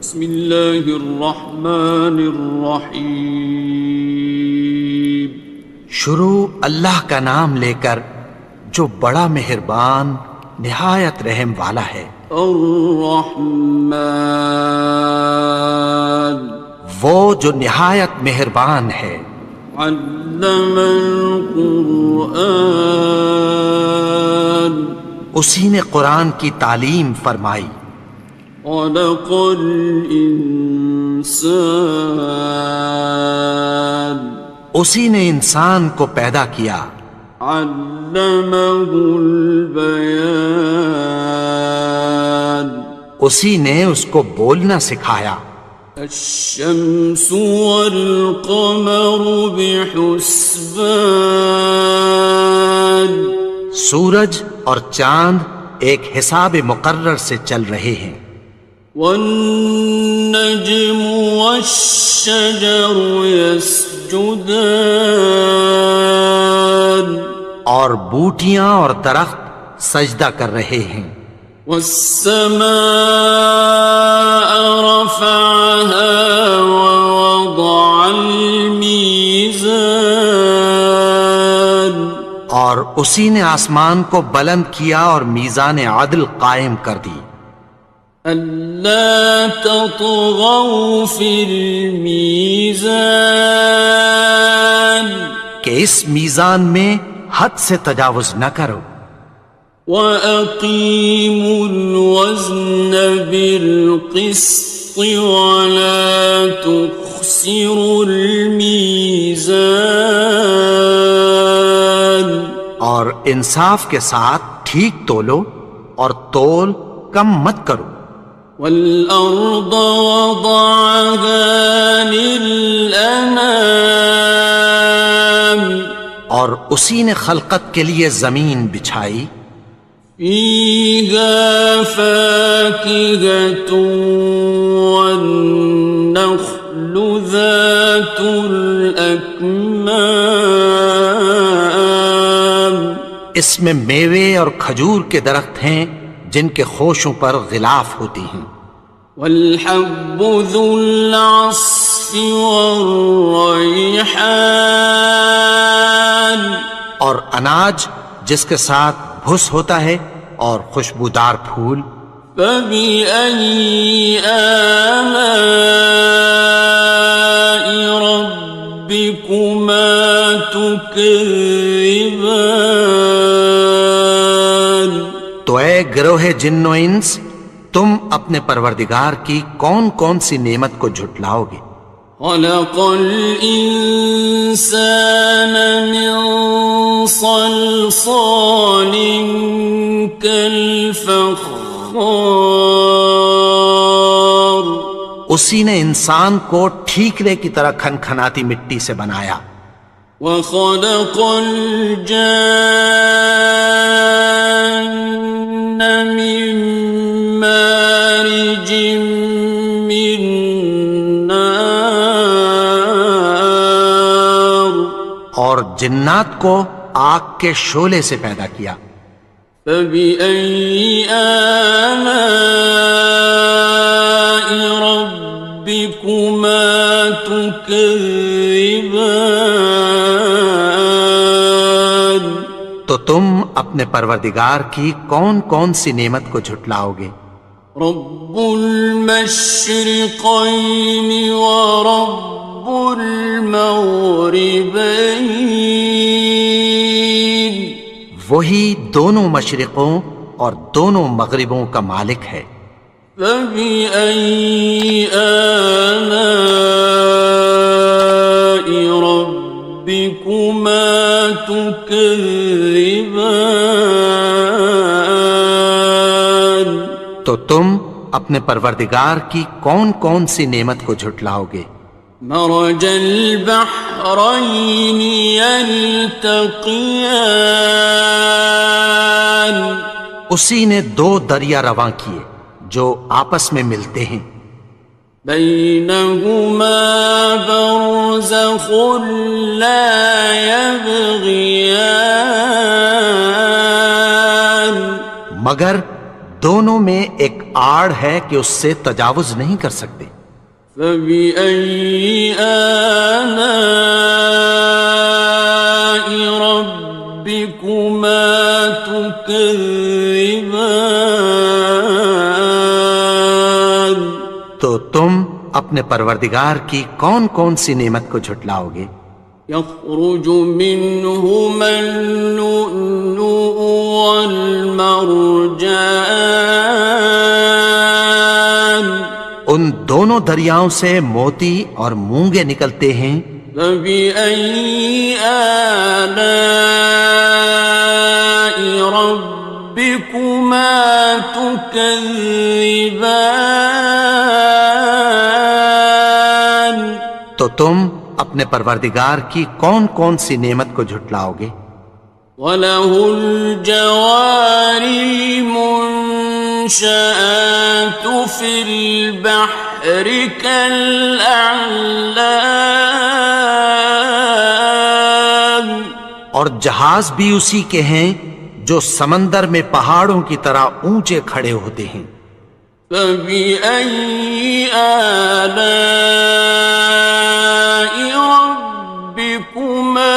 بسم اللہ الرحمن الرحیم. شروع اللہ کا نام لے کر جو بڑا مہربان نہایت رحم والا ہے. الرحمن وہ جو نہایت مہربان ہے. علم القرآن اسی نے قرآن کی تعلیم فرمائی. خلق الانسان اسی نے انسان کو پیدا کیا. علمہ البیان اسی نے اس کو بولنا سکھایا. الشمس والقمر بحسبان سورج اور چاند ایک حساب مقرر سے چل رہے ہیں. والنجم والشجر يسجدان اور بوٹیاں اور درخت سجدہ کر رہے ہیں. والسماء رفعها ووضع الميزان اور اسی نے آسمان کو بلند کیا اور میزان عدل قائم کر دی. ألا تطغوا في الميزان کہ اس میزان میں حد سے تجاوز نہ کرو. وَأَقِيمُوا الْوَزْنَ بِالْقِسْطِ وَلَا تُخْسِرُوا الْمِيزَانَ اور انصاف کے ساتھ ٹھیک تولو اور تول کم مت کرو. وَالْأَرْضَ وَضَعَهَا لِلْأَنَامِ اور اسی نے خلقت کے لیے زمین بچھائی. فِيهَا فَاكِهَةٌ وَالنَّخْلُ ذَاتُ الْأَكْمَامِ اس میں میوے اور کھجور کے درخت ہیں جن کے خوشوں پر غلاف ہوتی ہیں. وَالْحَبُّ ذُو الْعَصْفِ وَالرَّيْحَانِ اور اناج جس کے ساتھ بھس ہوتا ہے اور خوشبودار پھول. فَبِأَيِّ آلَاءِ رَبِّكُمَا تُكَذِّبَانِ تو اے گروہ جن و انس تم اپنے پروردگار کی کون کون سی نعمت کو جھٹلاؤ گے. خَلَقَ الْإِنسَانَ مِنْ صَلْصَالٍ كَالْفَخَّارِ اسی نے انسان کو ٹھیکرے کی طرح کھنکھناتی مٹی سے بنایا. وَخَلَقَ الْجَانَّ مِن مَّارِجٍ مِّن نَّارٍ اور جنات کو آگ کے شعلے سے پیدا کیا. فَبِأَيِّ آلَاءِ رَبِّكُمَا تُكَذِّبَانِ تو تم اپنے پروردگار کی کون کون سی نعمت کو جھٹلاؤ گے. رب المشرقین ورب المغربین وہی دونوں مشرقوں اور دونوں مغربوں کا مالک ہے. فَبِأَيِّ آلَاءِ رَبِّكُمَا تُكَذِّبَانِ تو تم اپنے پروردگار کی کون کون سی نعمت کو جھٹلاؤ گے. مرج البحرین یلتقیان اسی نے دو دریا رواں کیے جو آپس میں ملتے ہیں. بینہما برزخ لا یبغیان مگر دونوں میں ایک آڑ ہے کہ اس سے تجاوز نہیں کر سکتے۔ فبأي آلاء ربكما تكذبان؟ تو تم اپنے پروردگار کی کون کون سی نعمت کو جھٹلاؤ گے؟ يخرج منهما اللؤلؤ والمرجان، ان دونوں دریاؤں سے موتی اور مونگے نکلتے ہیں۔ فبأي آلاء ربكما تكذبان؟ تو تم اپنے پروردگار کی کون کون سی نعمت کو جھٹلاؤ گے؟ وَلَهُ الْجَوَارِ الْمُنشَآتُ فِي الْبَحْرِ كَالْأَعْلَامِ، اور جہاز بھی اسی کے ہیں جو سمندر میں پہاڑوں کی طرح اونچے کھڑے ہوتے ہیں۔ فَبِأَيِّ آلَاءِ رَبِّكُمَا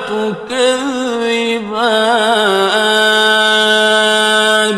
تُكَذِّبَانِ؟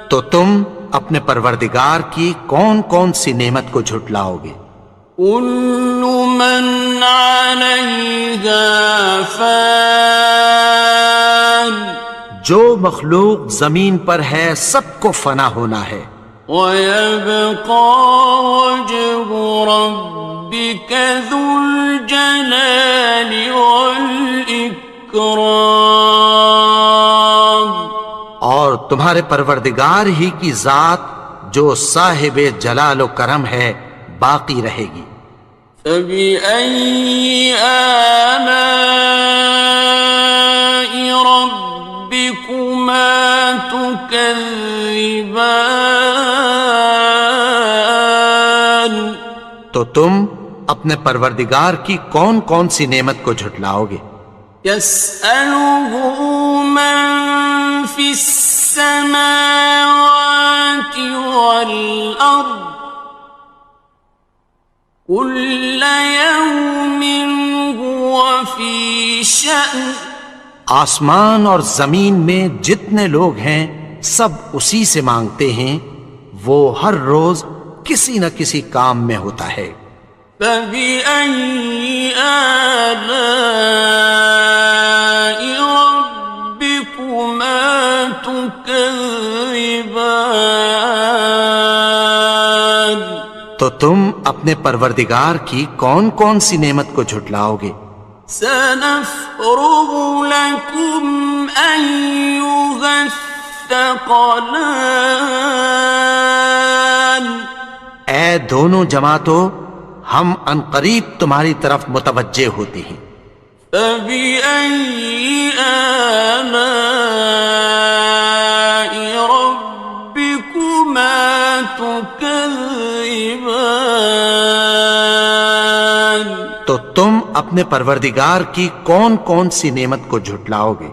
تو تم اپنے پروردگار کی کون کون سی نعمت کو جھٹلاؤ گے؟ كُلُّ مَنْ عَلَيْهَا فَانٍ، جو مخلوق زمین پر ہے سب کو فنا ہونا ہے۔ وَيَبْقَى وَجْهُ رَبِّكَ ذُو الْجَلَالِ وَالْإِكْرَامِ، اور تمہارے پروردگار ہی کی ذات جو صاحب جلال و کرم ہے باقی رہے گی۔ فَبِأَيِّ آلَاءِ رَبِّكُمَا تُكَذِّبَانِ؟ تو تم اپنے پروردگار کی کون کون سی نعمت کو جھٹلاؤ گے؟ يَسْأَلُهُ مَن فِي السَّمَاوَاتِ وَالْأَرْضِ كُلَّ يَوْمٍ هُوَ فِي شَأْنٍ، آسمان اور زمین میں جتنے لوگ ہیں سب اسی سے مانگتے ہیں، وہ ہر روز کسی نہ کسی کام میں ہوتا ہے۔ فَبِأَيِّ آلَاءِ رَبِّكُمَا تُكَذِّبَانِ؟ تو تم اپنے پروردگار کی کون کون سی نعمت کو جھٹلاؤ گے؟ سَنَفْرُغُ لَكُمْ أَيُّهَ الثَّقَلَانِ، اے دونوں جماعتوں، ہم عنقریب تمہاری طرف متوجہ ہوتے ہیں۔ فَبِأَيِّ آلَاءِ رَبِّكُمَا تُكَذِّبَانِ؟ تو تم اپنے پروردگار کی کون کون سی نعمت کو جھٹلاؤ گے؟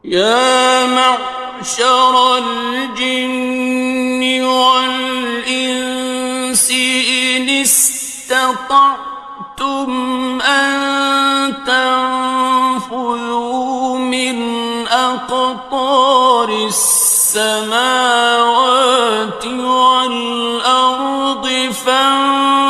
يَا مَعْشَرَ الْجِنِّ وَالْإِنسِ إِنِ اسْتَطَعْتُمْ أَن تَنفُذُوا مِنْ أَقْطَارِ السَّمَاوَاتِ وَالْأَرْضِ فَانفُذُوا،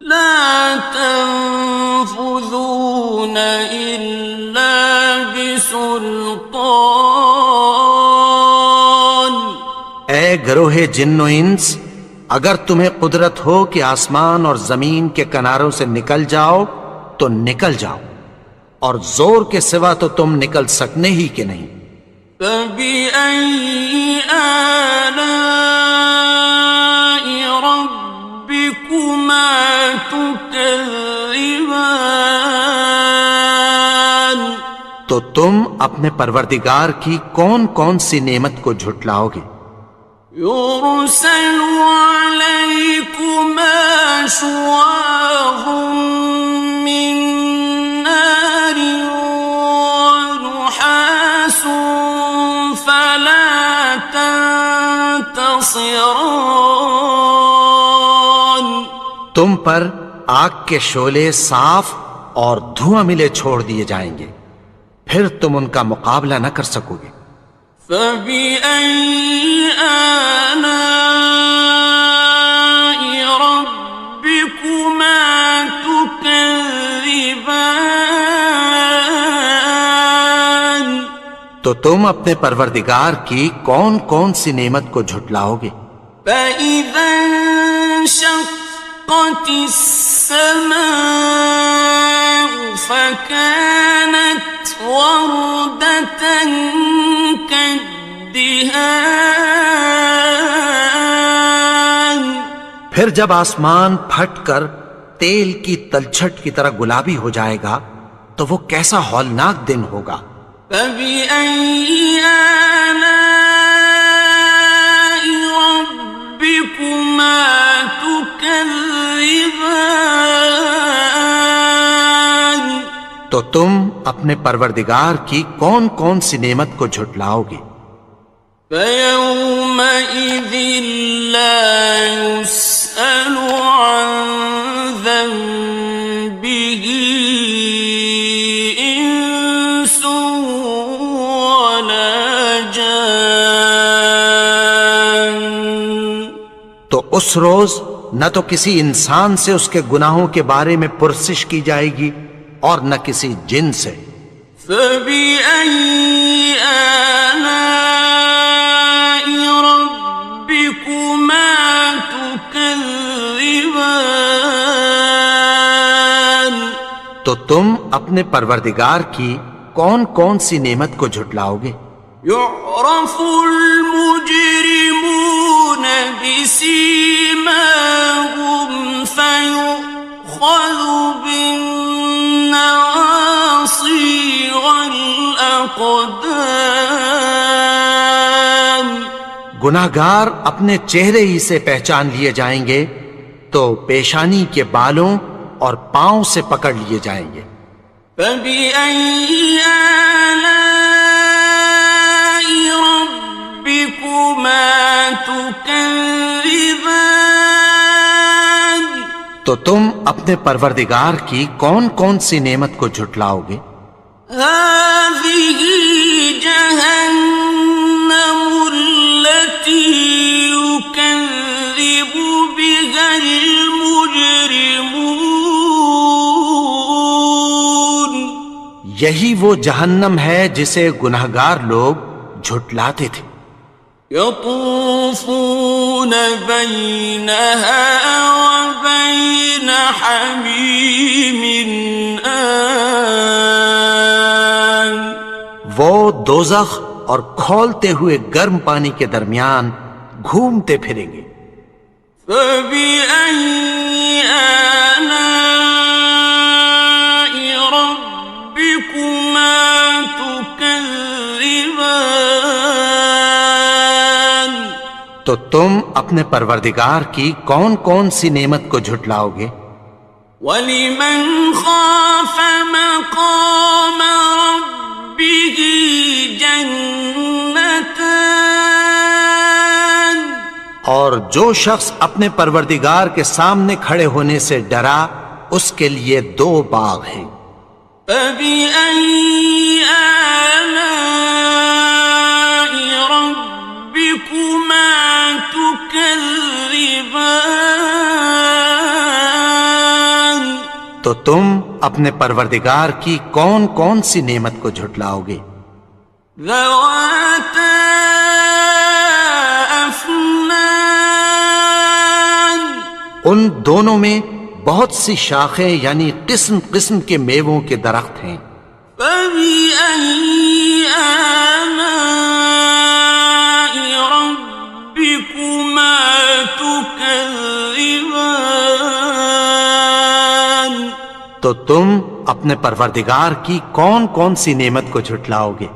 لَا تَنفُذُونَ إِلَّا بِسُلْطَانٍ۔ اے گروہ جن و انس، اگر تمہیں قدرت ہو کہ آسمان اور زمین کے کناروں سے نکل جاؤ تو نکل جاؤ، اور زور کے سوا تو تم نکل سکنے ہی کہ نہیں۔ فَبِأَيِّ آلَاءِ رَبِّكُمَا تُكَذِّبَانِ؟ تو تم اپنے پروردگار کی کون کون سی نعمت کو جھٹلاؤ گے؟ يُرْسَلُ عَلَيْكُمَا شُوَاظٌ مِّن نَّارٍ وَنُحَاسٌ خاصران. تم پر آگ کے شعلے صاف اور دھواں ملے چھوڑ دیے جائیں گے، پھر تم ان کا مقابلہ نہ کر سکو گے۔ فبأي آلاء ربكما تكذبان. تو تم اپنے پروردگار کی کون کون سی نعمت کو جھٹلاؤ گے؟ فإذا انشقت السماء فكانت وردة كالدهان. پھر جب آسمان پھٹ کر تیل کی تلچھٹ کی طرح گلابی ہو جائے گا تو وہ کیسا ہولناک دن ہوگا۔ فبأي آلاء ربكما تكذبان. تو تم اپنے پروردگار کی کون کون سی نعمت کو جھٹلاؤ گے؟ فيومئذ لا يسأل عن ذنبه إنس ولا جان. تو اس روز نہ تو کسی انسان سے اس کے گناہوں کے بارے میں پرسش کی جائے گی اور نہ کسی جن سے۔ فبأي آلاء ربكما تكذبان. تو تم اپنے پروردگار کی کون کون سی نعمت کو جھٹلاؤ گے؟ يعرف المجرمون بسيماهم فيؤخذ بالنواصي والأقدام. گناہگار اپنے چہرے ہی سے پہچان لیے جائیں گے تو پیشانی کے بالوں اور پاؤں سے پکڑ لیے جائیں گے۔ فبأي آلاء ربكما تكذبان. تو تم اپنے پروردگار کی کون کون سی نعمت کو جھٹلاؤ گے؟ هذه جهنم التي يكذب بها المجرمون. یہی وہ جہنم ہے جسے گناہگار لوگ جھٹلاتے تھے۔ يطوفون بينها وبين حميم آن. وہ دوزخ اور کھولتے ہوئے گرم پانی کے درمیان گھومتے پھریں گے۔ فبأي آلاء ربكما تكذبان. تو تم اپنے پروردگار کی کون کون سی نعمت کو جھٹلاؤ گے؟ وَلِمَنْ خَافَ مَقَامَ رَبِّهِ جَنَّتَانِ. اور جو شخص اپنے پروردگار کے سامنے کھڑے ہونے سے ڈرا اس کے لیے دو باغ ہیں۔ فَبِأَيِّ آلَاءِ رَبِّكُمَا تُكَذِّبَانِ. تو تم اپنے پروردگار کی کون کون سی نعمت کو جھٹلاؤ گے؟ ذَوَاتَا أَفْنَانٍ. ان دونوں میں بہت سی شاخیں یعنی قسم قسم کے میووں کے درخت ہیں۔ فَبِأَيِّ آلَاءِ رَبِّكُمَا تُكَذِّبَانِ. تو تم اپنے پروردگار کی کون کون سی نعمت کو جھٹلاؤ گے؟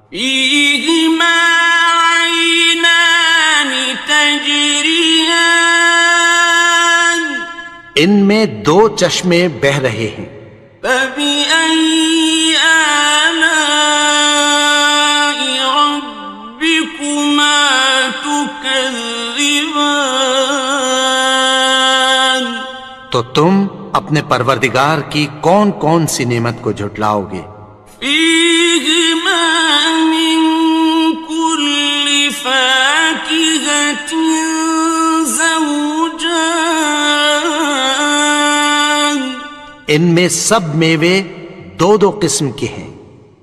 فِيهِمَا عَيْنَانِ تَجْرِيَانِ. ان میں دو چشمے بہہ رہے ہیں۔ فَبِأَيِّ آلَاءِ رَبِّكُمَا تُكَذِّبَانِ. تكذبان تو تم اپنے پروردگار کی کون کون سی نعمت کو جھٹلاؤ گے؟ فيهما من كل فاكهة زوجان ان میں سب میوے دو دو قسم کے ہیں۔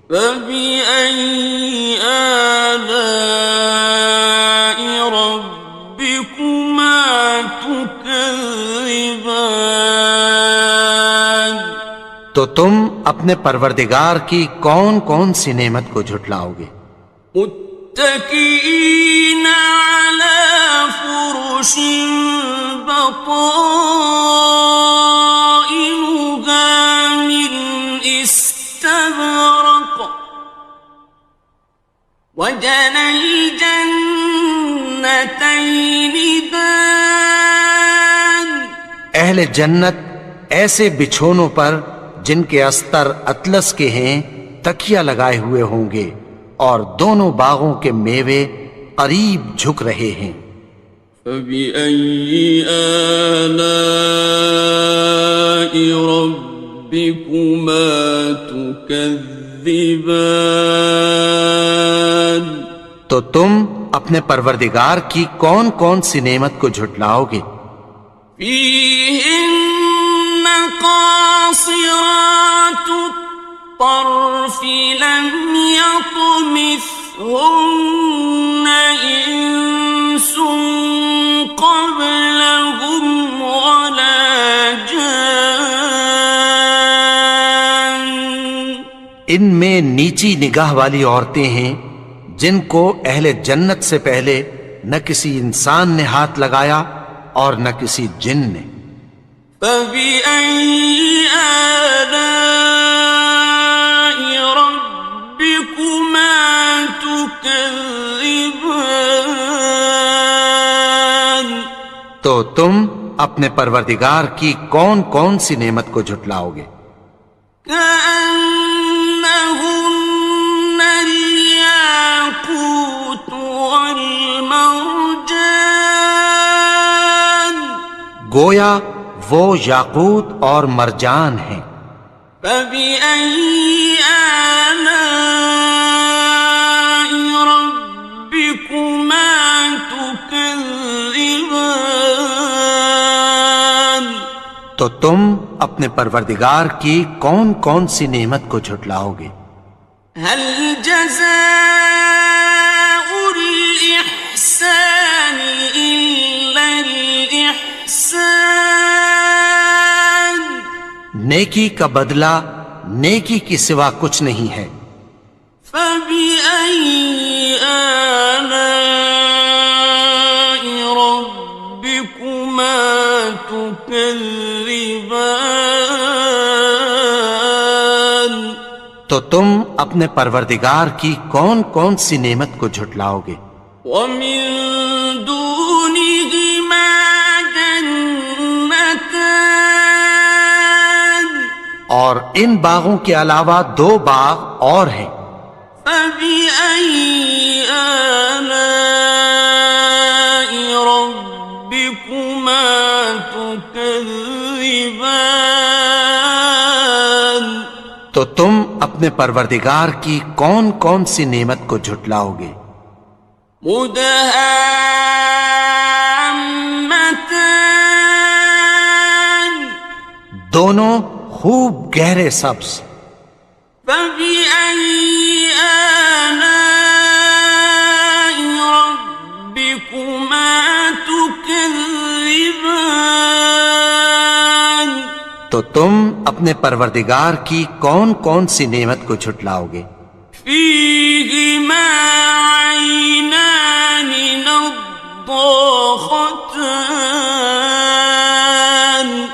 فبأي آلاء ربكما تكذبان تو تم اپنے پروردگار کی کون کون سی نعمت کو جھٹلاؤ گے؟ متكئين على فرش بطائنها من استبرق وجنى الجنتين دان اہل جنت ایسے بچھونوں پر جن کے استر اطلس کے ہیں تکیہ لگائے ہوئے ہوں گے اور دونوں باغوں کے میوے قریب جھک رہے ہیں۔ فبأي آلاء ربكما تكذبان تو تم اپنے پروردگار کی کون کون سی نعمت کو جھٹلاؤ گے؟ فيهن قاصرات الطرف لم يطمثهن إنس قبلهم ولا جان ان میں نیچی نگاہ والی عورتیں ہیں جن کو اہل جنت سے پہلے نہ کسی انسان نے ہاتھ لگایا اور نہ کسی جن نے۔ فبأي آلاء ربكما تكذبان تو تم اپنے پروردگار کی کون کون سی نعمت کو جھٹلاؤ گے؟ كأنهن الياقوت والمرجان گویا وہ یاقوت اور مرجان ہیں۔ فبأي آلاء ربكما تكذبان تو تم اپنے پروردگار کی کون کون سی نعمت کو جھٹلاؤ گے؟ هل جزاء الإحسان إلا الإحسان نیکی کا بدلہ نیکی کی سوا کچھ نہیں ہے۔ فبأي آلاء ربكما تكذبان تو تم اپنے پروردگار کی کون کون سی نعمت کو جھٹلاؤ گے؟ ومن دونهما جنتان اور ان باغوں کے علاوہ دو باغ اور ہیں۔ فبأي آلاء ربكما تكذبان تو تم اپنے پروردگار کی کون کون سی نعمت کو جھٹلاؤ گے؟ مدهامتان دونوں خوب گہرے سبز۔ فبأي آلاء ربكما تكذبان تو تم اپنے پروردگار کی کون کون سی نعمت کو جھٹلاؤ گے؟ فيهما عينان نضاختان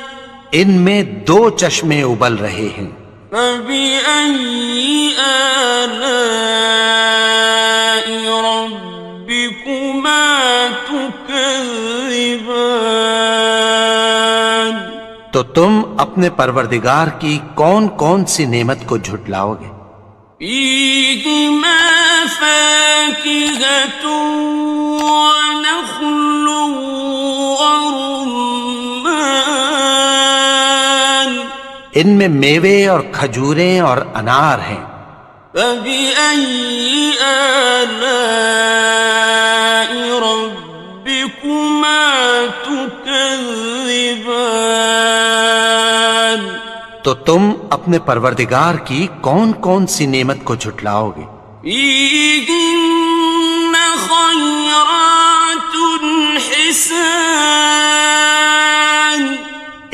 ان میں دو چشمے ابل رہے ہیں۔ فبأي آلاء ربكما تكذبان تو تم اپنے پروردگار کی کون کون سی نعمت کو جھٹلاؤ گے؟ فيهما فاكهة ونخل ورمان ان میں میوے اور کھجوریں اور انار ہیں. فبأي آلاء ربكما تكذبان تو تم اپنے پروردگار کی کون کون سی نعمت کو جھٹلاؤ گے؟ فيهن خيرات حسان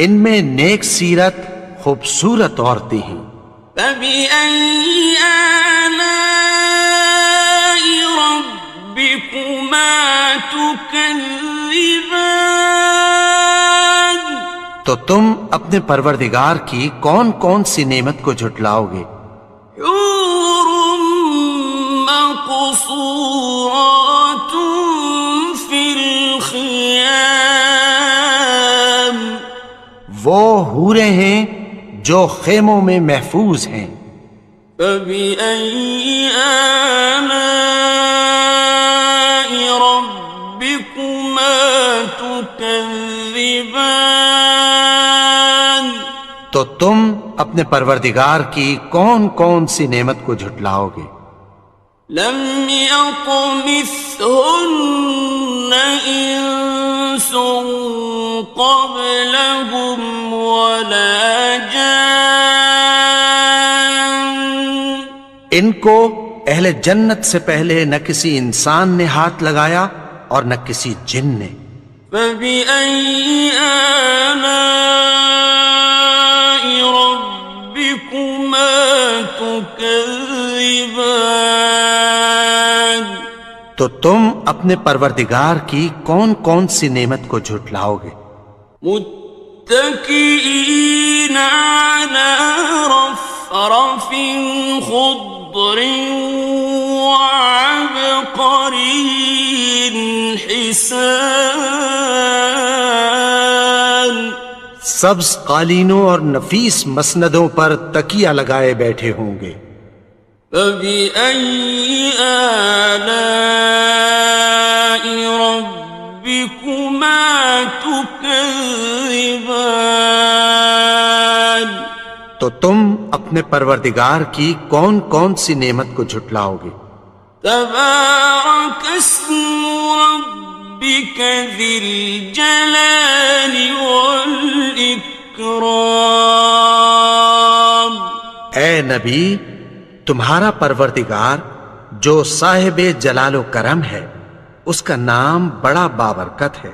ان میں نیک سیرت خوبصورت عورتیں ہیں. فبأي آلاء ربكما تكذبان تو تم اپنے پروردگار کی کون کون سی نعمت کو جھٹلاؤ گے؟ حور مقصورات في الخيام وہ حوریں ہیں جو خیموں میں محفوظ ہیں. فبأي آلاء ربكما تكذبان تو تم اپنے پروردگار کی کون کون سی نعمت کو جھٹلاؤ گے؟ لم يطمثهن إنس قبلهم ولا جان ان کو اہل جنت سے پہلے نہ کسی انسان نے ہاتھ لگایا اور نہ کسی جن نے. فبأي آلاء ربكما تكذبان تو تم اپنے پروردگار کی کون کون سی نعمت کو جھٹلاؤ گے؟ متكئين على رفرف خضر وعبقري حسان سبز قالینوں اور نفیس مسندوں پر تکیہ لگائے بیٹھے ہوں گے. فبأي آلاء ربكما تكذبان تو تم اپنے پروردگار کی کون کون سی نعمت کو جھٹلاؤ گے؟ تبارك اسم ربك ذي الجلال والإكرام اے نبی، تمہارا پروردگار جو صاحب جلال و کرم ہے، اس کا نام بڑا بابرکت ہے.